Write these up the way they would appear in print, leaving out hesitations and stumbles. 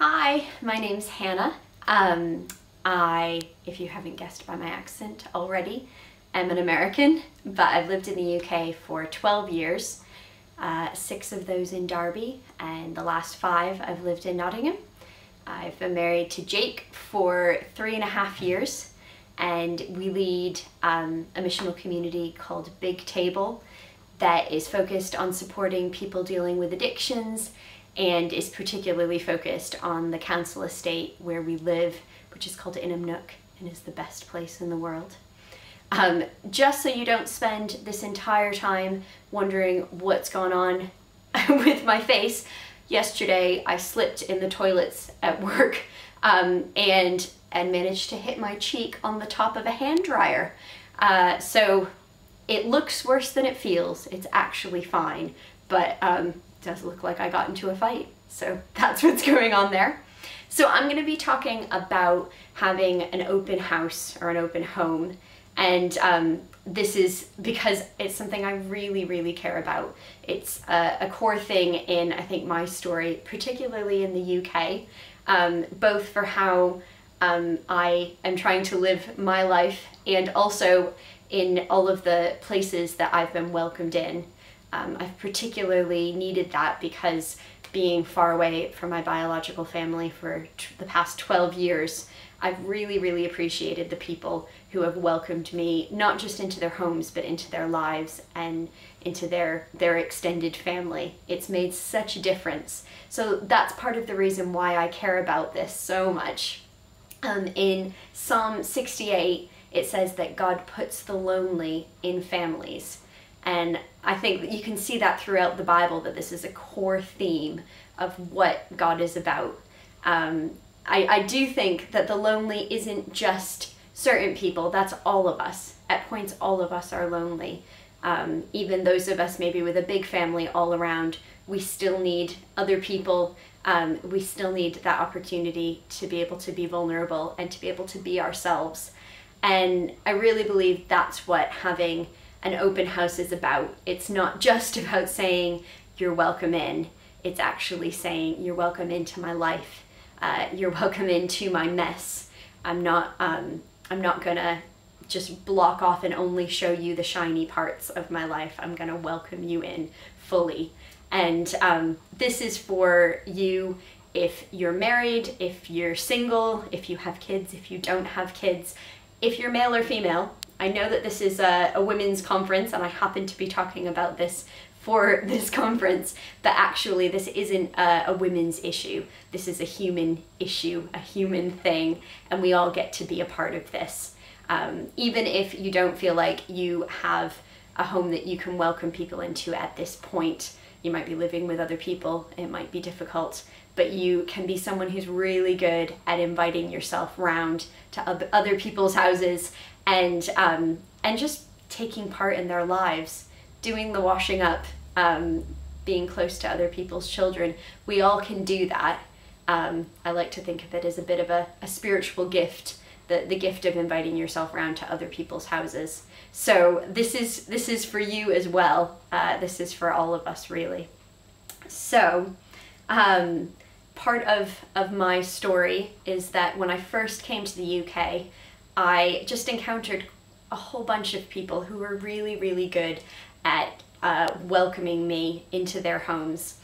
Hi, my name's Hannah. If you haven't guessed by my accent already, am an American, but I've lived in the UK for 12 years, 6 of those in Derby, and the last 5 I've lived in Nottingham. I've been married to Jake for 3.5 years, and we lead a missional community called Big Table that is focused on supporting people dealing with addictions and is particularly focused on the council estate where we live, which is called Inhamnook and is the best place in the world. Just so you don't spend this entire time wondering what's gone on with my face, yesterday I slipped in the toilets at work and managed to hit my cheek on the top of a hand dryer. So it looks worse than it feels. It's actually fine, but it does look like I got into a fight. So that's what's going on there. So I'm going to be talking about having an open house or an open home. And this is because it's something I really, really care about. It's a core thing in, I think, my story, particularly in the UK, both for how I am trying to live my life and also in all of the places that I've been welcomed in. I've particularly needed that because being far away from my biological family for the past 12 years, I've really, really appreciated the people who have welcomed me, not just into their homes, but into their lives and into their extended family. It's made such a difference. So that's part of the reason why I care about this so much. In Psalm 68, it says that God puts the lonely in families. And I think that you can see that throughout the Bible, that this is a core theme of what God is about. I do think that the lonely isn't just certain people, that's all of us. At points, all of us are lonely. Even those of us maybe with a big family all around, we still need other people. We still need that opportunity to be able to be vulnerable and to be able to be ourselves. And I really believe that's what having an open house is about. It's not just about saying you're welcome in. It's actually saying you're welcome into my life. You're welcome into my mess. I'm not gonna just block off and only show you the shiny parts of my life. I'm gonna welcome you in fully. And this is for you if you're married, if you're single, if you have kids, if you don't have kids, if you're male or female. I know that this is a women's conference and I happen to be talking about this for this conference, but actually this isn't a women's issue. This is a human issue, a human thing, and we all get to be a part of this. Even if you don't feel like you have a home that you can welcome people into at this point, you might be living with other people, it might be difficult, but you can be someone who's really good at inviting yourself round to other people's houses and just taking part in their lives, doing the washing up, being close to other people's children. We all can do that. I like to think of it as a bit of a spiritual gift, the gift of inviting yourself around to other people's houses. So this is for you as well. This is for all of us, really. So part of my story is that when I first came to the UK, I just encountered a whole bunch of people who were really, really good at welcoming me into their homes.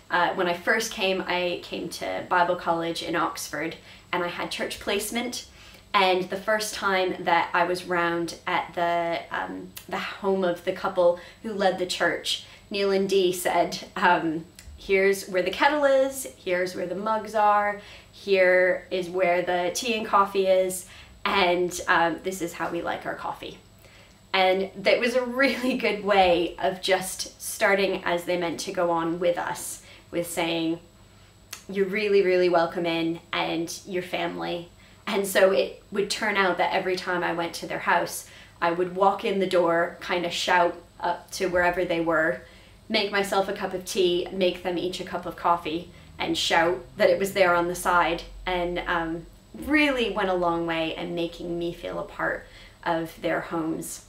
When I first came, I came to Bible College in Oxford and I had church placement. And the first time that I was round at the home of the couple who led the church, Neil and Dee said, here's where the kettle is, here's where the mugs are, here is where the tea and coffee is, and this is how we like our coffee. And that was a really good way of just starting as they meant to go on with us, with saying, you're really, really welcome in and your family. And so it would turn out that every time I went to their house, I would walk in the door, kind of shout up to wherever they were, make myself a cup of tea, make them each a cup of coffee, and shout that it was there on the side. And really went a long way in making me feel a part of their homes.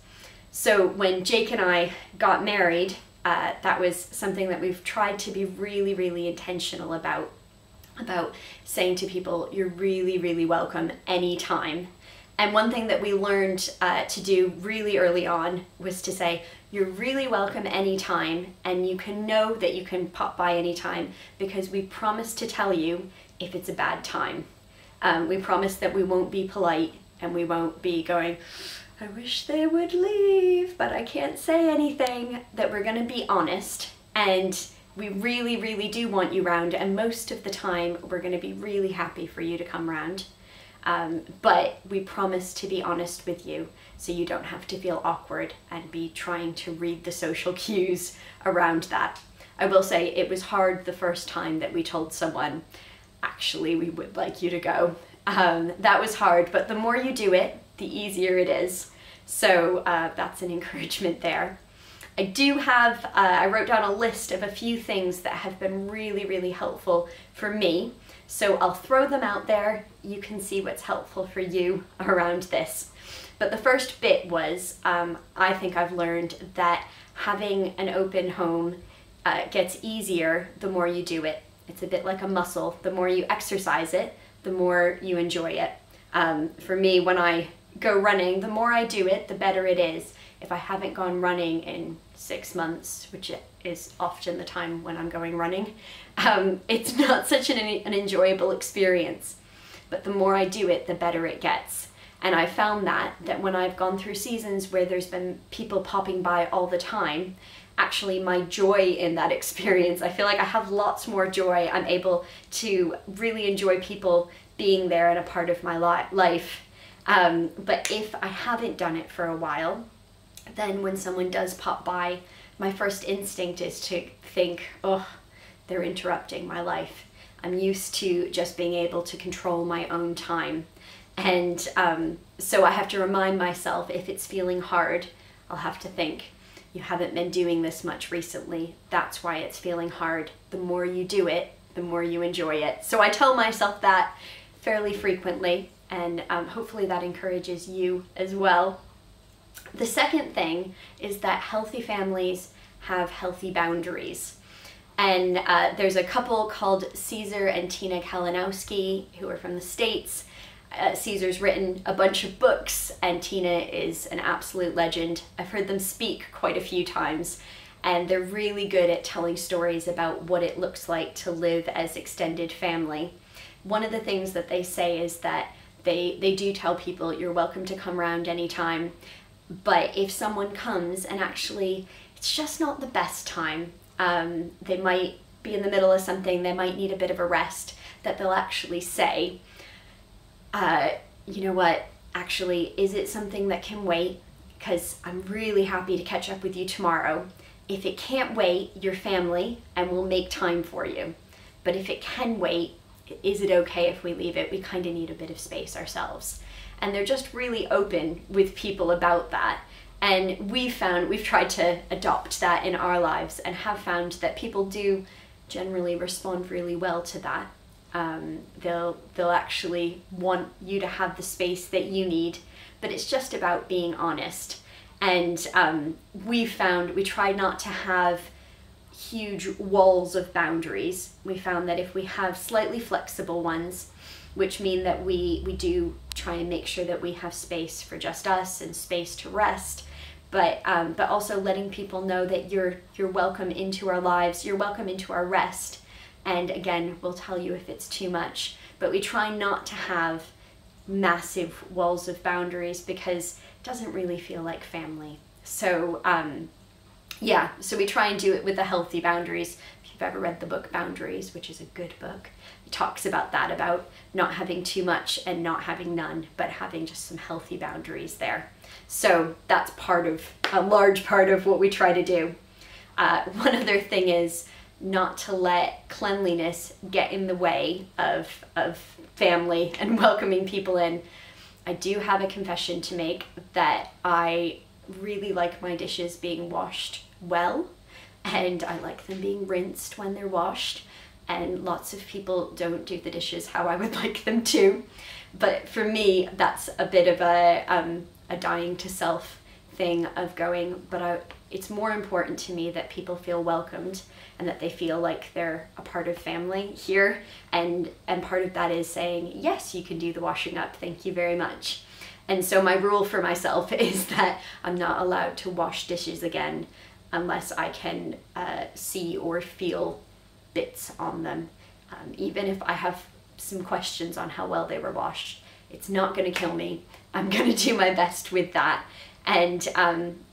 So when Jake and I got married, that was something that we've tried to be really, really intentional about. about saying to people, you're really, really welcome anytime. And one thing that we learned to do really early on was to say, you're really welcome anytime, and you can know that you can pop by anytime because we promise to tell you if it's a bad time. We promise that we won't be polite and we won't be going, I wish they would leave, but I can't say anything, that we're gonna be honest, and we really, really do want you round, and most of the time we're gonna be really happy for you to come round. But we promise to be honest with you so you don't have to feel awkward and be trying to read the social cues around that. I will say it was hard the first time that we told someone, actually we would like you to go. That was hard, but the more you do it, the easier it is. So that's an encouragement there. I do have, I wrote down a list of a few things that have been really, really helpful for me. So I'll throw them out there. You can see what's helpful for you around this. But the first bit was, I think I've learned that having an open home gets easier the more you do it. It's a bit like a muscle. The more you exercise it, the more you enjoy it. For me, when I go running, the more I do it, the better it is. If I haven't gone running in 6 months, which is often the time when I'm going running, it's not such an enjoyable experience. But the more I do it, the better it gets. And I found that when I've gone through seasons where there's been people popping by all the time, actually my joy in that experience, I feel like I have lots more joy. I'm able to really enjoy people being there and a part of my life. But if I haven't done it for a while, then when someone does pop by, my first instinct is to think, oh, they're interrupting my life. I'm used to just being able to control my own time. And so I have to remind myself, if it's feeling hard, I'll have to think, you haven't been doing this much recently. That's why it's feeling hard. The more you do it, the more you enjoy it. So I tell myself that fairly frequently, and hopefully that encourages you as well. The second thing is that healthy families have healthy boundaries. And there's a couple called Caesar and Tina Kalinowski who are from the States. Caesar's written a bunch of books and Tina is an absolute legend. I've heard them speak quite a few times, and they're really good at telling stories about what it looks like to live as extended family. One of the things that they say is that they do tell people you're welcome to come around anytime, but if someone comes and actually it's just not the best time, they might be in the middle of something, they might need a bit of a rest, that they'll actually say, you know what, actually, is it something that can wait? Because I'm really happy to catch up with you tomorrow. If it can't wait, you're family and we'll make time for you. But if it can wait, is it okay if we leave it? We kind of need a bit of space ourselves. And they're just really open with people about that. And we've tried to adopt that in our lives and have found that people do generally respond really well to that. They'll actually want you to have the space that you need, but it's just about being honest. And we try not to have huge walls of boundaries. We found that if we have slightly flexible ones, which mean that we do try and make sure that we have space for just us and space to rest, but also letting people know that you're welcome into our lives, you're welcome into our rest. And again, we'll tell you if it's too much, but we try not to have massive walls of boundaries because it doesn't really feel like family. So yeah, so we try and do it with the healthy boundaries. If you've ever read the book Boundaries, which is a good book, it talks about that, about not having too much and not having none, but having just some healthy boundaries there. So that's a large part of what we try to do. One other thing is not to let cleanliness get in the way of family and welcoming people in. I do have a confession to make that I really like my dishes being washed well, and I like them being rinsed when they're washed, and lots of people don't do the dishes how I would like them to. But for me, that's a bit of a dying to self thing of going, but it's more important to me that people feel welcomed and that they feel like they're a part of family here. And part of that is saying, yes, you can do the washing up. Thank you very much. And so my rule for myself is that I'm not allowed to wash dishes again unless I can see or feel bits on them. Even if I have some questions on how well they were washed, it's not going to kill me. I'm going to do my best with that. And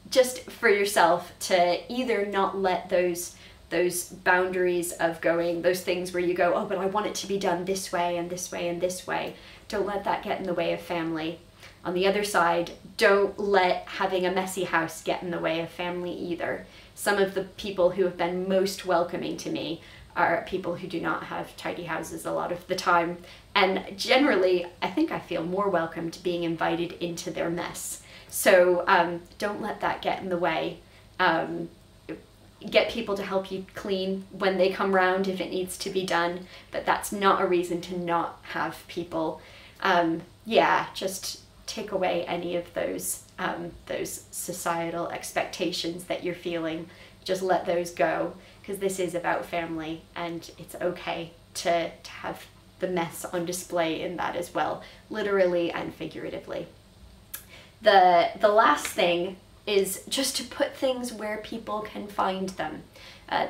just for yourself to either not let those boundaries of going, those things where you go, oh, but I want it to be done this way and this way and this way. Don't let that get in the way of family. On the other side, don't let having a messy house get in the way of family either. Some of the people who have been most welcoming to me are people who do not have tidy houses a lot of the time. And generally, I think I feel more welcomed being invited into their mess. So don't let that get in the way. Get people to help you clean when they come round if it needs to be done, but that's not a reason to not have people. Yeah, just take away any of those societal expectations that you're feeling. Just let those go, because this is about family, and it's okay to have the mess on display in that as well, literally and figuratively. The last thing is just to put things where people can find them.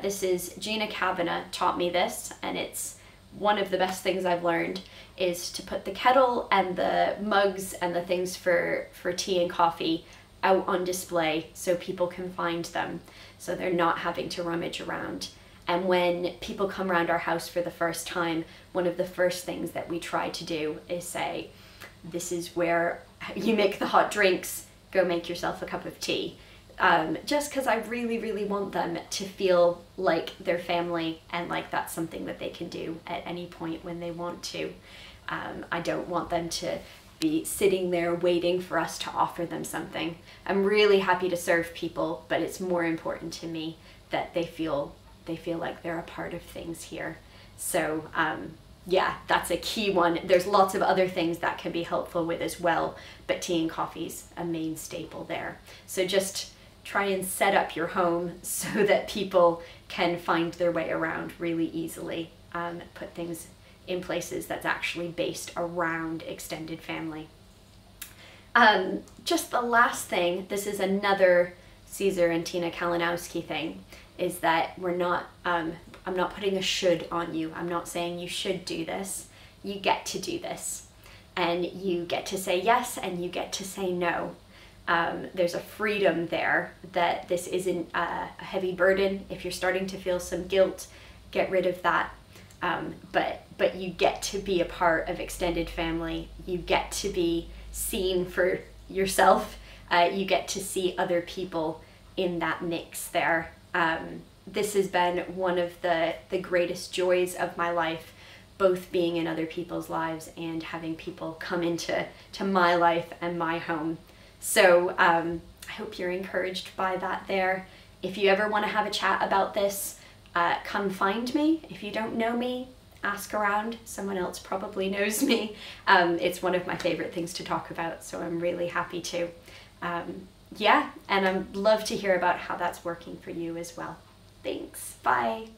This is Gina Kavanagh taught me this, and it's one of the best things I've learned, is to put the kettle and the mugs and the things for tea and coffee out on display so people can find them, so they're not having to rummage around. And when people come around our house for the first time, one of the first things that we try to do is say, this is where you make the hot drinks, go make yourself a cup of tea. Just because I really, really want them to feel like they're family and like that's something that they can do at any point when they want to. I don't want them to be sitting there waiting for us to offer them something. I'm really happy to serve people, but it's more important to me that they feel like they're a part of things here. So yeah, that's a key one. There's lots of other things that can be helpful with as well, but tea and coffee's a main staple there. So just try and set up your home so that people can find their way around really easily. Put things in places that's actually based around extended family. Just the last thing, this is another Caesar and Tina Kalinowski thing, is that I'm not putting a should on you. I'm not saying you should do this. You get to do this. And you get to say yes and you get to say no. There's a freedom there that this isn't a heavy burden. If you're starting to feel some guilt, get rid of that. But you get to be a part of extended family. You get to be seen for yourself. You get to see other people in that mix there. This has been one of the greatest joys of my life, both being in other people's lives and having people come into my life and my home. So I hope you're encouraged by that there. If you ever want to have a chat about this, come find me. If you don't know me, ask around. Someone else probably knows me. It's one of my favorite things to talk about, so I'm really happy to. Yeah, and I'd love to hear about how that's working for you as well. Thanks. Bye.